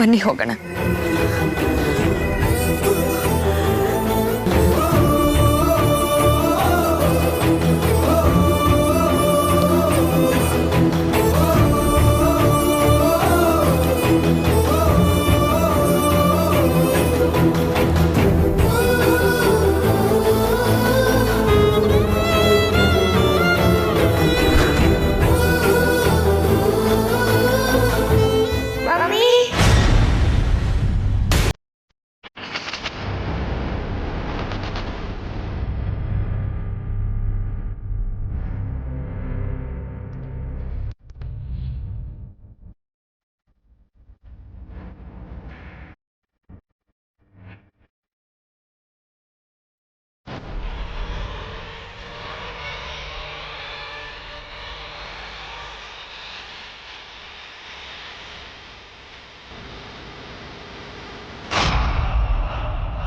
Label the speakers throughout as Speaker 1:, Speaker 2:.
Speaker 1: ಬನ್ನಿ ಹೋಗೋಣ.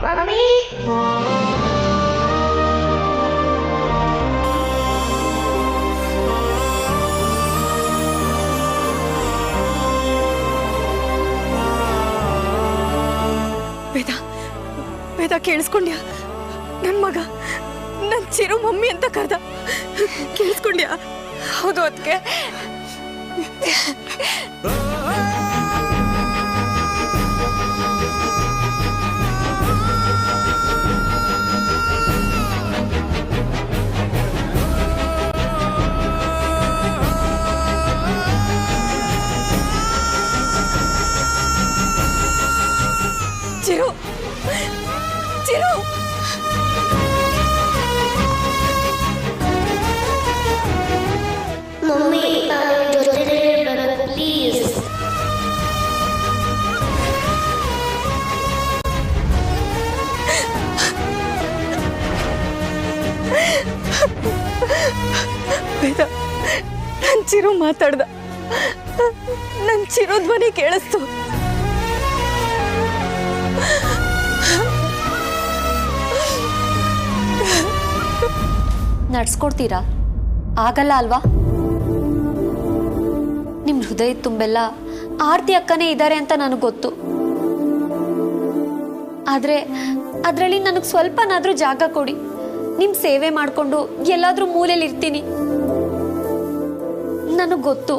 Speaker 2: ಮಮ್ಮಿ
Speaker 1: ವೇದ ಕೇಳಿಸ್ಕೊಂಡ್ಯಾ? ನನ್ನ ಮಗ ನನ್ನ ಚಿರು ಮಮ್ಮಿ ಅಂತ ಕರೆದ. ಕೇಳಿಸ್ಕೊಂಡ್ಯಾ? ಹೌದು ಅದಕ್ಕೆ ಚಿರು ಚಿರು
Speaker 2: ಮಮ್ಮಿ ಜೊತೆ ಪ್ಲೀಸ್.
Speaker 1: ವೇದ ನನ್ನ ಚಿರು ಮಾತಾಡ್ದ. ನನ್ನ ಚಿರು ಧ್ವನಿ ಕೇಳಿಸ್ತು.
Speaker 3: ನಡ್ಸ್ಕೊಡ್ತೀರಾ? ಆಗಲ್ಲ ಅಲ್ವಾ? ನಿಮ್ಮ ಹೃದಯ ತುಂಬೆಲ್ಲ ಆರ್ತಿ ಅಕ್ಕನೇ ಇದ್ದಾರೆ ಅಂತ ನನಗೆ ಗೊತ್ತು. ಆದರೆ ಅದರಲ್ಲಿ ನನಗೆ ಸ್ವಲ್ಪನಾದರೂ ಜಾಗ ಕೊಡಿ. ನಿಮ್ಮ ಸೇವೆ ಮಾಡಿಕೊಂಡು ಎಲ್ಲಾದರೂ ಮೂಲೆಯಲ್ಲಿ ಇರ್ತೀನಿ. ನನಗೆ ಗೊತ್ತು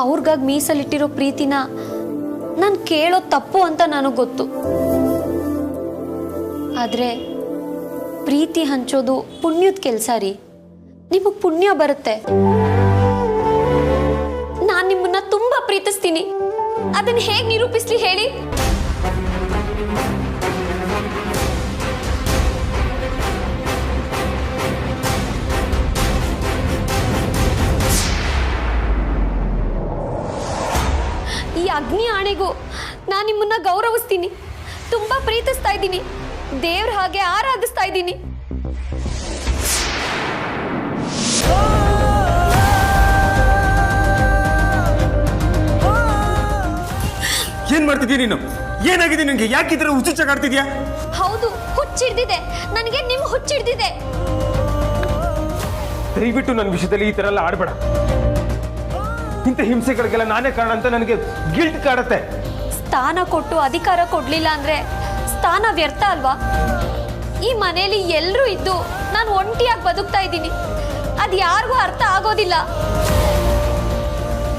Speaker 3: ಅವ್ರಿಗಾಗಿ ಮೀಸಲಿಟ್ಟಿರೋ ಪ್ರೀತಿನ ನಾನು ಕೇಳೋ ತಪ್ಪು ಅಂತ ನನಗೆ ಗೊತ್ತು. ಆದರೆ ಪ್ರೀತಿ ಹಂಚೋದು ಪುಣ್ಯದ ಕೆಲಸ ರೀ. ನಿಮಗೆ ಪುಣ್ಯ ಬರುತ್ತೆ. ನಾನು ನಿಮ್ಮನ್ನ ತುಂಬಾ ಪ್ರೀತಿಸ್ತೀನಿ. ಅದನ್ನ ಹೇಗೆ ನಿರೂಪಿಸ್ಲಿ ಹೇಳಿ? ಈ ಅಗ್ನಿ ಆಣೆಗೂ ನಾನು ನಿಮ್ಮನ್ನ ಗೌರವಿಸ್ತೀನಿ, ತುಂಬಾ ಪ್ರೀತಿಸ್ತಾ ಇದ್ದೀನಿ, ದೇವ್ರ ಹಾಗೆ ಆರಾಧಿಸ್ತಾ ಇದ್ದೀನಿ.
Speaker 4: ಏನ್ ಮಾಡ್ತಿದ್ಯಾ ನೀನು? ಏನಾಗಿದೆ ನಿನ್ಗೆ? ಯಾಕಿದ್ರೆ ಹುಚ್ಚುಚ್ಚಾಡ್ತಿದ್ಯಾ?
Speaker 3: ಹೌದು, ಹುಚ್ಚಿಡ್ದಿದೆ ನನಗೆ. ನಿಮ್ ಹುಚ್ಚಿಡ್ದಿದೆ.
Speaker 4: ದಯವಿಟ್ಟು ನನ್ನ ವಿಷಯದಲ್ಲಿ ಈ ತರ ಎಲ್ಲ ಆಡ್ಬೇಡ. ಇಂಥ ಹಿಂಸೆಗಳಿಗೆಲ್ಲ ನಾನೇ ಕಾರಣ ಅಂತ ನನಗೆ ಗಿಲ್ಟ್ ಕಾಡುತ್ತೆ.
Speaker 3: ಸ್ಥಾನ ಕೊಟ್ಟು ಅಧಿಕಾರ ಕೊಡ್ಲಿಲ್ಲ ಅಂದ್ರೆ ಸ್ಥಾನ ವ್ಯರ್ಥ ಅಲ್ವಾ? ಈ ಮನೆಯಲ್ಲಿ ಎಲ್ಲರೂ ಇದ್ದು ನಾನು ಒಂಟಿಯಾಗಿ ಬದುಕ್ತಾ ಇದ್ದೀನಿ. ಅದು ಯಾರಿಗೂ ಅರ್ಥ ಆಗೋದಿಲ್ಲ.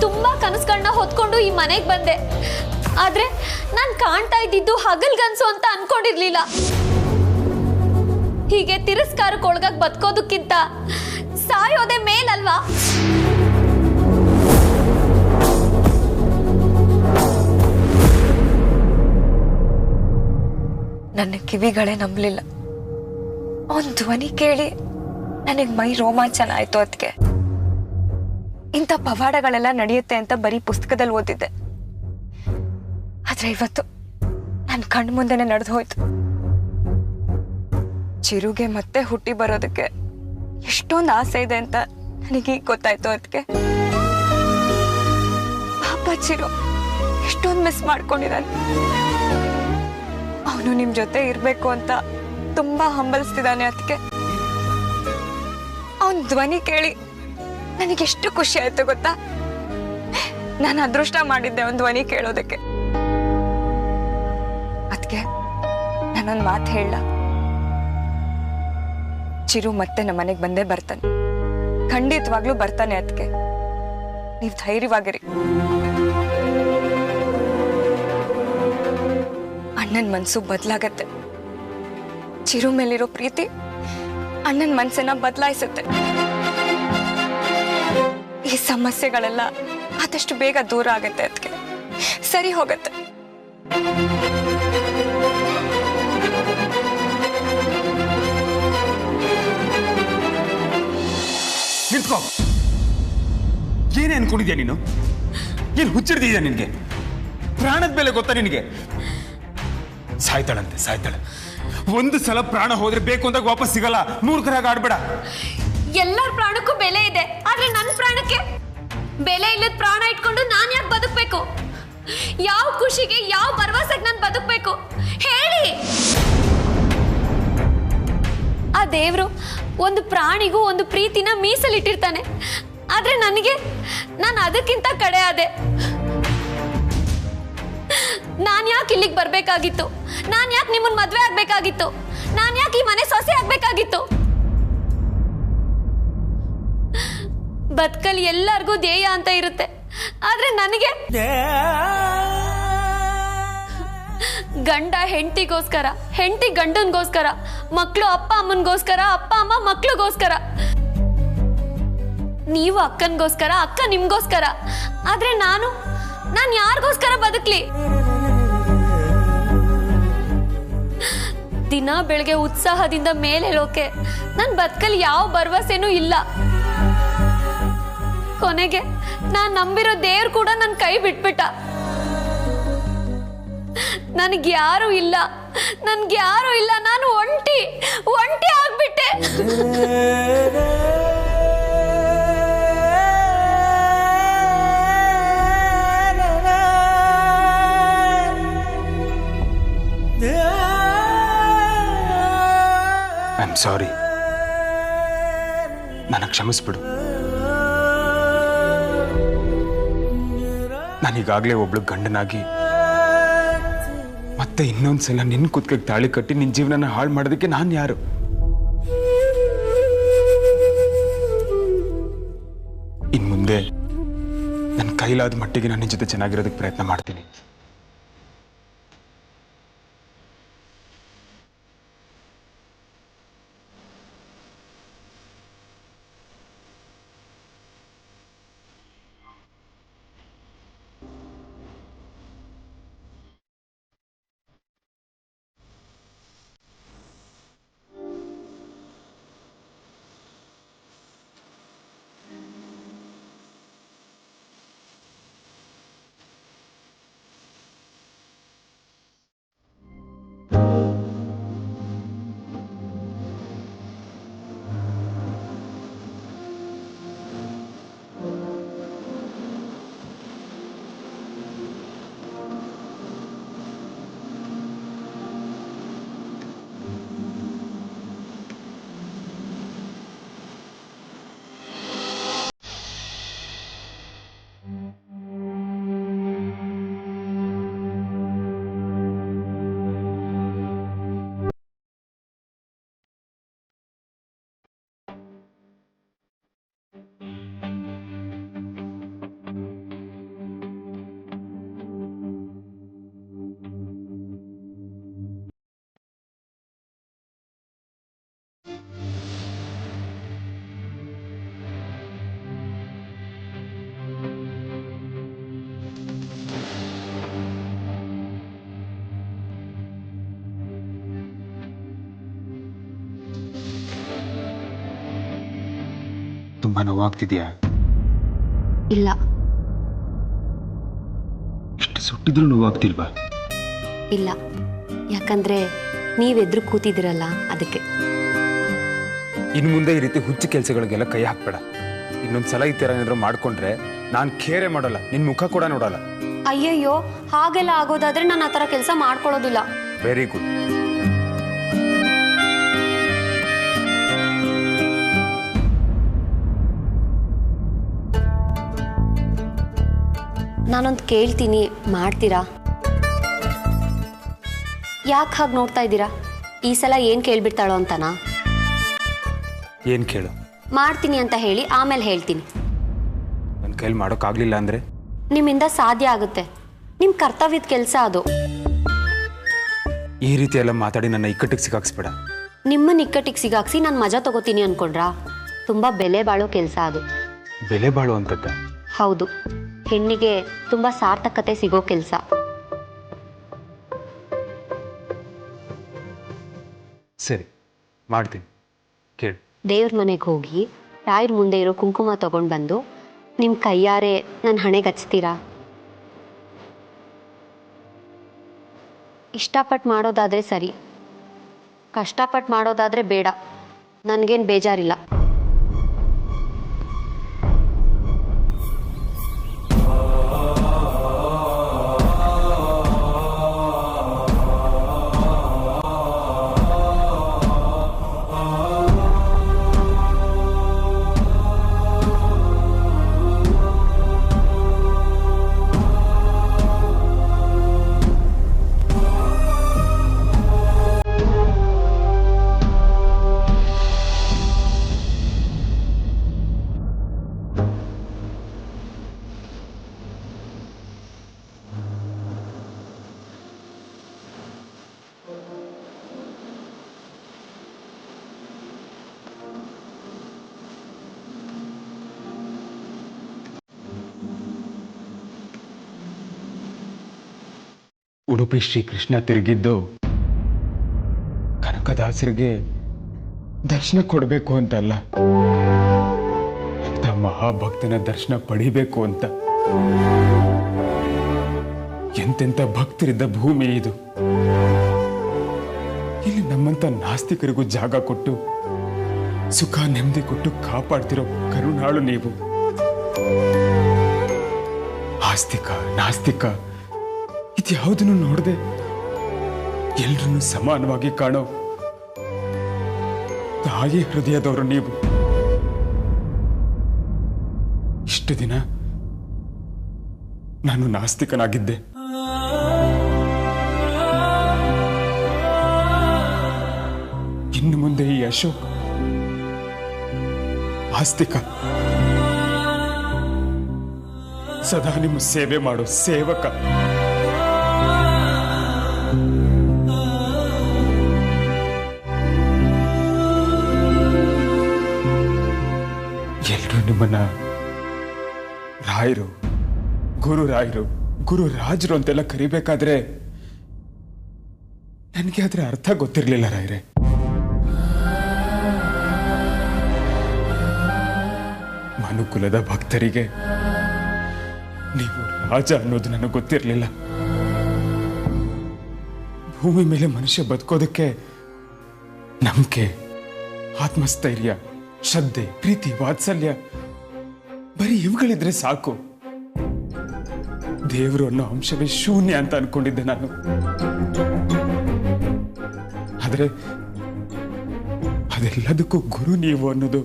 Speaker 3: ತುಂಬಾ ಕನಸುಗಳನ್ನ ಹೊತ್ಕೊಂಡು ಈ ಮನೆಗೆ ಬಂದೆ. ಆದ್ರೆ ನಾನು ಕಾಣ್ತಾ ಇದ್ದಿದ್ದು ಹಗಲ್ಗನ್ಸು ಅಂತ ಅನ್ಕೊಂಡಿರ್ಲಿಲ್ಲ. ಹೀಗೆ ತಿರಸ್ಕಾರಕ್ಕೆ ಒಳಗಾಗಿ ಬದುಕೋದಕ್ಕಿಂತ ಸಾಯೋದೇ ಮೇಲಲ್ವಾ?
Speaker 1: ನನ್ನ ಕಿವಿಗಳೇ ನಂಬಲಿಲ್ಲ. ಅವನ್ ಧ್ವನಿ ಕೇಳಿ ನನಗೆ ಮೈ ರೋಮಾಂಚನ ಆಯ್ತು. ಅದಕ್ಕೆ ಇಂಥ ಪವಾಡಗಳೆಲ್ಲ ನಡೆಯುತ್ತೆ ಅಂತ ಬರೀ ಪುಸ್ತಕದಲ್ಲಿ ಓದಿದ್ದೆ. ಆದ್ರೆ ಇವತ್ತು ನನ್ನ ಕಣ್ಣು ಮುಂದೆನೆ ನಡೆದು ಹೋಯ್ತು. ಚಿರುಗೆ ಮತ್ತೆ ಹುಟ್ಟಿ ಬರೋದಕ್ಕೆ ಎಷ್ಟೊಂದು ಆಸೆ ಇದೆ ಅಂತ ನನಗೀಗ ಗೊತ್ತಾಯ್ತು. ಅದಕ್ಕೆ ಪಾಪ ಚಿರು ಎಷ್ಟೊಂದು ಮಿಸ್ ಮಾಡ್ಕೊಂಡಿದ್ದಾನೆ. ಅವನು ನಿಮ್ ಜೊತೆ ಇರ್ಬೇಕು ಅಂತ ತುಂಬಾ ಹಂಬಲಿಸ್ತಿದ್ದಾನೆ. ಅದಕ್ಕೆ ಅವನ್ ಧ್ವನಿ ಕೇಳಿ ನನಗೆಷ್ಟು ಖುಷಿ ಆಯ್ತು ಗೊತ್ತಾ? ನಾನು ಅದೃಷ್ಟ ಮಾಡಿದ್ದೆ ಅವನ್ ಧ್ವನಿ ಕೇಳೋದಕ್ಕೆ. ನಾನೊಂದು ಮಾತು ಹೇಳ, ಚಿರು ಮತ್ತೆ ನಮ್ಮ ಮನೆಗೆ ಬಂದೇ ಬರ್ತಾನೆ, ಖಂಡಿತವಾಗ್ಲೂ ಬರ್ತಾನೆ. ಅದಕ್ಕೆ ನೀವು ಧೈರ್ಯವಾಗಿರಿ. ಅಣ್ಣನ ಮನ್ಸು ಬದಲಾಗತ್ತೆ. ಚಿರು ಮೇಲಿರೋ ಪ್ರೀತಿ ಅಣ್ಣನ ಮನ್ಸನ್ನ ಬದಲಾಯಿಸುತ್ತೆ. ಈ ಸಮಸ್ಯೆಗಳೆಲ್ಲ ಆದಷ್ಟು ಬೇಗ ದೂರ ಆಗತ್ತೆ, ಅದಕ್ಕೆ ಸರಿ ಹೋಗತ್ತೆ.
Speaker 4: ನಿಂತ್ಕೋ. ಏನೇ ಅನ್ಕೊಂಡಿದ್ಯಾ ನೀನು? ಏನ್ ಹುಚ್ಚಿಡ್ದಿದ್ಯಾ ನಿನ್ಗೆ? ಪ್ರಾಣದ ಬೆಲೆ ಗೊತ್ತಾ ನಿನಗೆ? ಸಾಯ್ತಾಳಂತೆ, ಸಾಯ್ತಾಳೆ. ಒಂದು ಸಲ ಪ್ರಾಣ ಹೋದ್ರೆ ಬೇಕು ಅಂದಾಗ ವಾಪಸ್ ಸಿಗಲ್ಲ. ಮೂರ್ಖರಾಗ ಆಡ್ಬೇಡ.
Speaker 3: ಎಲ್ಲರ ಪ್ರಾಣಕ್ಕೂ ಬೆಲೆ ಇದೆ, ಆದ್ರೆ ನನ್ನ ಪ್ರಾಣಕ್ಕೆ ಬೆಲೆ ಇಲ್ಲದ ಪ್ರಾಣ ಇಟ್ಕೊಂಡು ನಾನು ಯಾಕೆ ಬದುಕಬೇಕು? ಯಾವ ಖುಷಿಗೆ, ಯಾವ ಭರವಸೆಗೆ ನಾನು ಬದುಕಬೇಕು ಹೇಳಿ? ಆ ದೇವ್ರು ಒಂದು ಪ್ರಾಣಿಗೂ ಒಂದು ಪ್ರೀತಿನ ಮೀಸಲಿಟ್ಟಿರ್ತಾನೆ. ಆದ್ರೆ ನನಗೆ, ನಾನು ಅದಕ್ಕಿಂತ ಕಡೆ ಆದೆ. ನಾನು ಯಾಕೆ ಇಲ್ಲಿಗೆ ಬರ್ಬೇಕಾಗಿತ್ತು? ನಾನು ಯಾಕೆ ನಿಮ್ಮನ್ನ ಮದ್ವೆ ಆಗ್ಬೇಕಾಗಿತ್ತು? ನಾನು ಯಾಕೆ ಈ ಮನೆ ಸೊಸೆ ಆಗ್ಬೇಕಾಗಿತ್ತು? ಬದುಕಲ್ಲಿ ಎಲ್ಲರಿಗೂ ಧ್ಯೇಯ ಅಂತ ಇರುತ್ತೆ, ಆದ್ರೆ ನನಗೆ ಗಂಡ ಹೆಂಡತಿಗೋಸ್ಕರ, ಹೆಂಡತಿ ಗಂಡನ್ಗೋಸ್ಕರ, ಮಕ್ಕಳು ಅಪ್ಪ ಅಮ್ಮನ್ಗೋಸ್ಕರ, ಅಪ್ಪ ಅಮ್ಮ ಮಕ್ಳಿಗೋಸ್ಕರ, ನೀವು ಅಕ್ಕನ್ಗೋಸ್ಕರ, ಅಕ್ಕ ನಿಮ್ಗೋಸ್ಕರ. ಆದ್ರೆ ನಾನು ಯಾರಿಗೋಸ್ಕರ ಬದುಕ್ಲಿ? ದಿನ ಬೆಳಗ್ಗೆ ಉತ್ಸಾಹದಿಂದ ಮೇಲೆ ಹೇಳೋಕೆ ನನ್ ಬದುಕಲ್ಲಿ ಯಾವ ಭರವಸೆನೂ ಇಲ್ಲ. ಕೊನೆಗೆ ನಾನ್ ನಂಬಿರೋ ದೇವ್ರು ಕೂಡ ನನ್ ಕೈ ಬಿಟ್ಬಿಟ್ಟ. ನನ್ಗ್ಯಾರು ಇಲ್ಲ, ನಾನು ಒಂಟಿ ಆಗ್ಬಿಟ್ಟೆ.
Speaker 4: I am sorry. ನನ್ನ ಕ್ಷಮಿಸ್ಬಿಡು. ನಾನೀಗಾಗಲೇ ಒಬ್ಳು ಗಂಡನಾಗಿ ಮತ್ತೆ ಇನ್ನೊಂದ್ಸಲ ನಿನ್ನ ಕುತ್ತಿಗೆಗೆ ತಾಳಿ ಕಟ್ಟಿ ನಿನ್ನ ಜೀವನನ ಹಾಳು ಮಾಡೋದಕ್ಕೆ ನಾನು ಯಾರು? ಇನ್ ಮುಂದೆ ನನ್ನ ಕೈಲಾದ ಮಟ್ಟಿಗೆ ನಾನು ನಿನ್ನ ಜೊತೆ ಚೆನ್ನಾಗಿರೋದಕ್ಕೆ ಪ್ರಯತ್ನ ಮಾಡ್ತೀನಿ. ತುಂಬಾ ನೋವಾಗ್ತಿದ್ಯಾ?
Speaker 3: ಇಲ್ಲ.
Speaker 4: ಇಷ್ಟು ಸುಟ್ಟಿದ್ರು ನೋವಾಗ್ತಿಲ್ವಾ?
Speaker 3: ಇಲ್ಲ, ಯಾಕಂದ್ರೆ ನೀವೆದ್ರು ಕೂತಿದ್ದೀರಲ್ಲ, ಅದಕ್ಕೆ.
Speaker 4: ಇನ್ನು ಮುಂದೆ ಈ ರೀತಿ ಹುಚ್ಚು ಕೆಲಸಗಳಿಗೆಲ್ಲ ಕೈ ಹಾಕ್ಬೇಡ. ಇನ್ನೊಂದ್ಸಲ ಈ ತರ ಏನಾದ್ರು ಮಾಡ್ಕೊಂಡ್ರೆ ನಾನು ಕೇರೆ ಮಾಡಲ್ಲ, ನಿನ್ ಮುಖ ಕೂಡ ನೋಡಲ್ಲ.
Speaker 3: ಅಯ್ಯಯ್ಯೋ, ಹಾಗೆಲ್ಲ ಆಗೋದಾದ್ರೆ ನಾನು ಆ ಥರ ಕೆಲಸ ಮಾಡ್ಕೊಳ್ಳೋದಿಲ್ಲ.
Speaker 4: Very good.
Speaker 3: ನಾನೊಂದು ಕೇಳ್ತೀನಿ, ಮಾಡ್ತೀರಾ? ಯಾಕೆ ಹಾಗೆ ನೋಡ್ತಾ ಇದ್ದೀರಾ? ಈ ಸಲ ಏನು ಕೇಳ್ಬಿಡ್ತಾಳೋ ಅಂತನಾ?
Speaker 4: ಏನು ಕೇಳು?
Speaker 3: ಮಾಡ್ತೀನಿ ಅಂತ ಹೇಳಿ ಆಮೇಲೆ ಹೇಳ್ತೀನಿ.
Speaker 4: ನನ್ನ ಕೈಲಿ ಮಾಡೋಕ್ಕಾಗಲಿಲ್ಲ ಅಂದರೆ?
Speaker 3: ನಿಮ್ಮಿಂದ ಸಾಧ್ಯ ಆಗುತ್ತೆ. ನಿಮ್ಮ ಕರ್ತವ್ಯದ ಕೆಲಸ ಅದು.
Speaker 4: ಈ ರೀತಿ ಎಲ್ಲ ಮಾತಾಡಿ ನನ್ನ ಇಕ್ಕಟ್ಟಿಗೆ ಸಿಕ್ಕಾಕ್ಸ್ಬೇಡ.
Speaker 3: ನಿಮ್ಮ ನಿಕ್ಕಟ್ಟಿಗೆ ಸಿಗಾಕ್ಸಿ ನಾನು ಮಜಾ ತಗೋತೀನಿ ಅನ್ಕೊಂಡ್ರಾ? ತುಂಬ ಬೆಲೆ ಬಾಳೋ ಕೆಲಸ ಅದು.
Speaker 4: ಬೆಲೆ ಬಾಳು ಅಂತದ್ದ?
Speaker 3: ಹೌದು, ಹೆಣ್ಣಿಗೆ ತುಂಬ ಸಾರ್ಥಕತೆ ಸಿಗೋ ಕೆಲಸ.
Speaker 4: ಸರಿ, ಮಾಡ್ತೀನಿ, ಕೇಳು.
Speaker 3: ದೇವ್ರ ಮನೆಗೆ ಹೋಗಿ ರಾಯರ ಮುಂದೆ ಇರೋ ಕುಂಕುಮ ತಗೊಂಡು ಬಂದು ನಿಮ್ಮ ಕೈಯಾರೆ ನನ್ನ ಹಣೆಗೆ ಹಚ್ತೀರಾ? ಇಷ್ಟಪಟ್ಟು ಮಾಡೋದಾದರೆ ಸರಿ, ಕಷ್ಟಪಟ್ಟು ಮಾಡೋದಾದರೆ ಬೇಡ. ನನಗೇನು ಬೇಜಾರಿಲ್ಲ.
Speaker 4: ಉಡುಪಿ ಶ್ರೀಕೃಷ್ಣ ತಿರುಗಿದ್ದು ಕನಕದಾಸರಿಗೆ ದರ್ಶನ ಕೊಡಬೇಕು ಅಂತಲ್ಲ, ಅಂತ ಮಹಾಭಕ್ತನ ದರ್ಶನ ಪಡಿಬೇಕು ಅಂತ. ಎಂತೆಂಥ ಭಕ್ತರಿದ್ದ ಭೂಮಿ ಇದು. ಇಲ್ಲಿ ನಮ್ಮಂತ ನಾಸ್ತಿಕರಿಗೂ ಜಾಗ ಕೊಟ್ಟು ಸುಖ ನೆಮ್ಮದಿ ಕೊಟ್ಟು ಕಾಪಾಡ್ತಿರೋ ಕರುಣಾಳು ನೀವು. ಆಸ್ತಿಕ ನಾಸ್ತಿಕ ಇದ್ಯಾವುದನ್ನು ನೋಡದೆ ಎಲ್ರನ್ನೂ ಸಮಾನವಾಗಿ ಕಾಣೋ ತಾಯಿ ಹೃದಯದವರು ನೀವು. ಇಷ್ಟು ದಿನ ನಾನು ನಾಸ್ತಿಕನಾಗಿದ್ದೆ. ಇನ್ನು ಮುಂದೆ ಈ ಅಶೋಕ್ ಆಸ್ತಿಕ, ಸದಾ ನಿಮ್ಮ ಸೇವೆ ಮಾಡೋ ಸೇವಕ. ಎಲ್ರೂ ನಿಮ್ಮನ್ನ ರಾಯರು, ಗುರು ರಾಜರು ಅಂತೆಲ್ಲ ಕರಿಬೇಕಾದ್ರೆ ನನಗೆ ಅದರ ಅರ್ಥ ಗೊತ್ತಿರಲಿಲ್ಲ ರಾಯರೇ. ಮನುಕುಲದ ಭಕ್ತರಿಗೆ ನೀವು ರಾಜ ಅನ್ನೋದು ನನಗೆ ಗೊತ್ತಿರಲಿಲ್ಲ. ಭೂಮಿ ಮೇಲೆ ಮನುಷ್ಯ ಬದುಕೋದಕ್ಕೆ ನಂಬಿಕೆ, ಆತ್ಮಸ್ಥೈರ್ಯ, ಶ್ರದ್ಧೆ, ಪ್ರೀತಿ, ವಾತ್ಸಲ್ಯ ಬರೀ ಇವುಗಳಿದ್ರೆ ಸಾಕು. ದೇವರು ಅನ್ನೋ ಅಂಶವೇ ಶೂನ್ಯ ಅಂತ ಅನ್ಕೊಂಡಿದ್ದೆ ನಾನು. ಆದ್ರೆ ಅದೆಲ್ಲದಕ್ಕೂ ಗುರು ನೀವು ಅನ್ನೋದು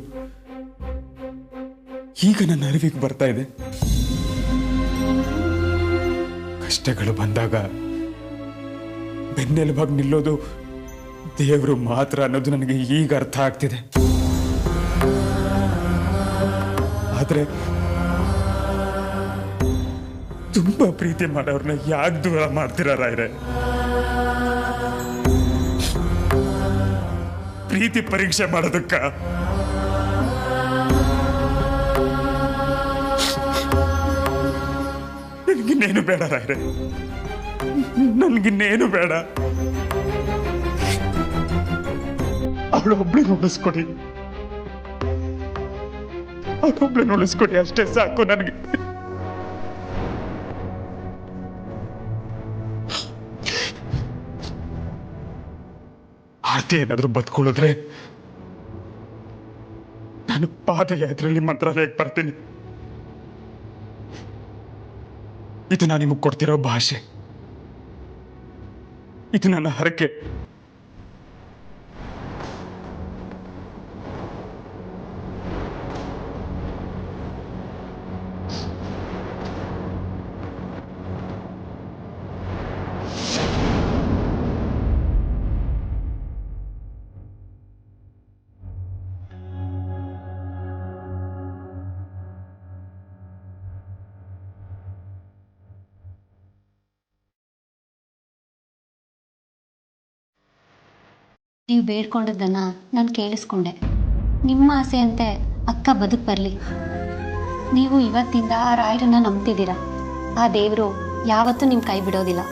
Speaker 4: ಈಗ ನನ್ನ ಅರಿವಿಗೆ ಬರ್ತಾ ಇದೆ. ಕಷ್ಟಗಳು ಬಂದಾಗ ಬೆನ್ನೆಲುಬಾಗಿ ನಿಲ್ಲೋದು ದೇವರು ಮಾತ್ರ ಅನ್ನೋದು ನನಗೆ ಈಗ ಅರ್ಥ ಆಗ್ತಿದೆ. ಆದ್ರೆ ತುಂಬಾ ಪ್ರೀತಿ ಮಾಡೋರ್ನ ಯಾಕೆ ದೂರ ಮಾಡ್ತೀರ ರಾಯ್ರೆ? ಪ್ರೀತಿ ಪರೀಕ್ಷೆ ಮಾಡೋದಕ್ಕ? ನನಗಿನ್ನೇನು ಬೇಡ ರಾಯ್ರೆ, ನನ್ಗಿನ್ನೇನು ಬೇಡ. ಅವಳೊಬ್ಳನ್ನ ಉಳಿಸ್ಕೊಡಿ, ಅವಳೊಬ್ಳನ್ನ ಉಳಿಸ್ಕೊಡಿ, ಅಷ್ಟೇ ಸಾಕು ನನಗೆ. ಆರ್ತಿ ಏನಾದ್ರೂ ಬದುಕೊಳ್ಳೋದ್ರೆ ನಾನು ಪಾದಯಾತ್ರೆಯಲ್ಲಿ ಮಂತ್ರಾಲಯಕ್ಕೆ ಬರ್ತೀನಿ. ಇದು ನಾನು ನಿಮಗೆ ಕೊಡ್ತಿರೋ ಭಾಷೆ, ಇದು ನನ್ನ ಹರಕೆ.
Speaker 5: ನೀವು ಬೇಡ್ಕೊಂಡಿದ್ದನ್ನು ನಾನು ಕೇಳಿಸ್ಕೊಂಡೆ. ನಿಮ್ಮ ಆಸೆಯಂತೆ ಅಕ್ಕ ಬದುಕು ಬರಲಿ. ನೀವು ಇವತ್ತಿಂದ ಆ ರಾಯರನ್ನ ನಂಬ್ತಿದ್ದೀರ. ಆ ದೇವರು ಯಾವತ್ತೂ ನಿಮ್ಮ ಕೈ ಬಿಡೋದಿಲ್ಲ.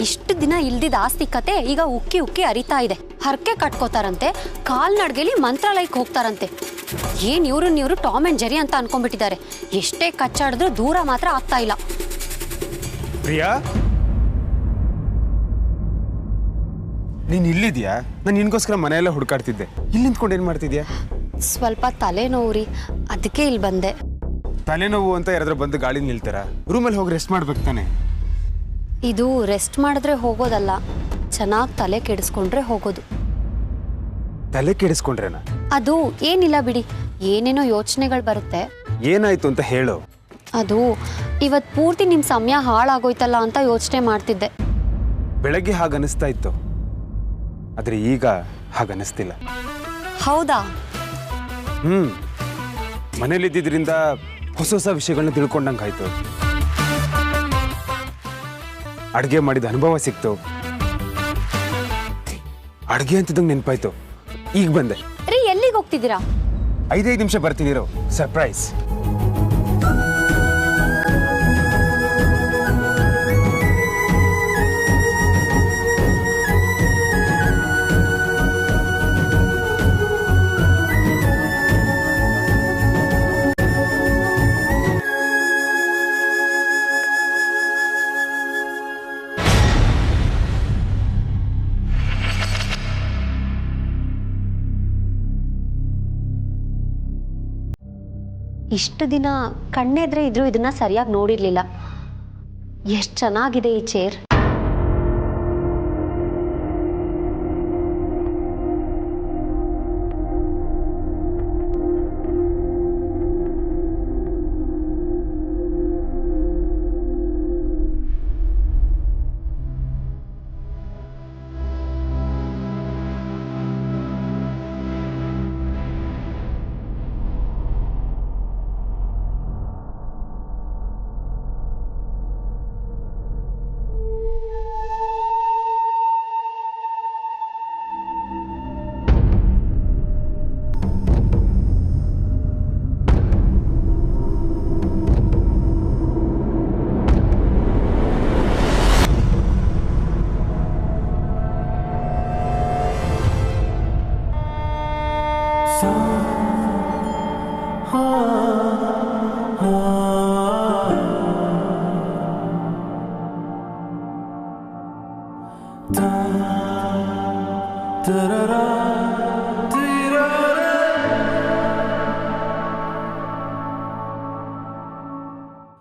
Speaker 3: ಇಷ್ಟು ದಿನ ಇಲ್ದಿದ್ದ ಆಸ್ತಿ ಕತೆ ಈಗ ಉಕ್ಕಿ ಉಕ್ಕಿ ಅರಿತಾ ಇದೆ. ಹರಕೆ ಕಟ್ಕೋತಾರಂತೆ, ಕಾಲ್ನಡ್ಗೆಲಿ ಮಂತ್ರಾಲಯಕ್ಕೆ ಹೋಗ್ತಾರಂತೆ. ಏನ್ ಇವ್ರು ಟಾಮ್ ಅಂಡ್ ಜೆರಿ ಅಂತ ಅನ್ಕೊಂಡ್ಬಿಟ್ಟಿದ್ದಾರೆ. ಎಷ್ಟೇ ಕಚ್ಚಾಡಿದ್ರು ದೂರ ಮಾತ್ರ ಆಗ್ತಾ ಇಲ್ಲ.
Speaker 4: ಪ್ರಿಯಾ, ನೀನ್ ಇಲ್ಲಿದ್ಯಾ? ನಾನು ನಿನ್ಗೋಸ್ಕರ ಮನೆಯೆಲ್ಲ ಹುಡುಕಾಡ್ತಿದ್ದೆ. ಇಲ್ಲಿ ನಿಂತ್ಕೊಂಡು ಏನ್ ಮಾಡ್ತಿದ್ಯಾ?
Speaker 3: ಸ್ವಲ್ಪ ತಲೆನೋವ್ರಿ, ಅದಕ್ಕೆ ಇಲ್ಲಿ ಬಂದೆ.
Speaker 4: ತಲೆನೋವು ಅಂತ ಯಾರಾದ್ರೂ ಬಂದು ಗಾಳಿ ನಿಲ್ತಾರ? ರೂಮಲ್ಲಿ ಹೋಗಿ ರೆಸ್ಟ್ ಮಾಡ್ಬೇಕು ತಾನೆ.
Speaker 3: ಇದು ರೆಸ್ಟ್ ಮಾಡಿದ್ರೆ ಹೋಗೋದಲ್ಲ, ಚೆನ್ನಾಗಿ ತಲೆ ಕೆಡಿಸ್ಕೊಂಡ್ರೆ ಹೋಗೋದು.
Speaker 4: ತಲೆ ಕೆಡಿಸ್ಕೊಂಡ್ರೇನಾ?
Speaker 3: ಅದು ಏನಿಲ್ಲ ಬಿಡಿ, ಏನೇನೋ ಯೋಚನೆಗಳು ಬರುತ್ತೆ.
Speaker 4: ಏನಾಯ್ತು ಅಂತ ಹೇಳು.
Speaker 3: ಅದು ಇವತ್ತು ಪೂರ್ತಿ ನಿಮ್ಮ ಸಮಯ ಹಾಳಾಗೋಯ್ತಲ್ಲ ಅಂತ ಯೋಚನೆ ಮಾಡ್ತಿದ್ದೆ.
Speaker 4: ಬೆಳಗ್ಗೆ ಹಾಗನ್ನಿಸ್ತಾ ಇತ್ತು, ಆದ್ರೆ ಈಗ ಹಾಗನ್ನಿಸ್ತಿಲ್ಲ.
Speaker 3: ಹೌದಾ?
Speaker 4: ಮನೇಲಿದ್ದಿದ್ರಿಂದ ಹೊಸ ಹೊಸ ವಿಷಯಗಳನ್ನ ತಿಳ್ಕೊಂಡಂಗಾಯ್ತು. ಅಡ್ಗೆ ಮಾಡಿದ ಅನುಭವ ಸಿಕ್ತು. ಅಡ್ಗೆ ಅಂತಿದ್ದಂಗೆ ನೆನಪಾಯ್ತು. ಈಗ ಬಂದೆ.
Speaker 3: ರೀ, ಎಲ್ಲಿಗೆ ಹೋಗ್ತಿದ್ದೀರಾ?
Speaker 4: 5 ನಿಮಿಷ ಬರ್ತಿದ್ದೀರೋ, ಸರ್ಪ್ರೈಸ್.
Speaker 3: ಇಷ್ಟು ದಿನ ಕಣ್ಣೆದ್ರೆ ಇದ್ರೂ ಇದನ್ನ ಸರಿಯಾಗಿ ನೋಡಿರ್ಲಿಲ್ಲ. ಎಷ್ಟು ಚೆನ್ನಾಗಿದೆ ಈ ಚೇರ್.
Speaker 6: da da da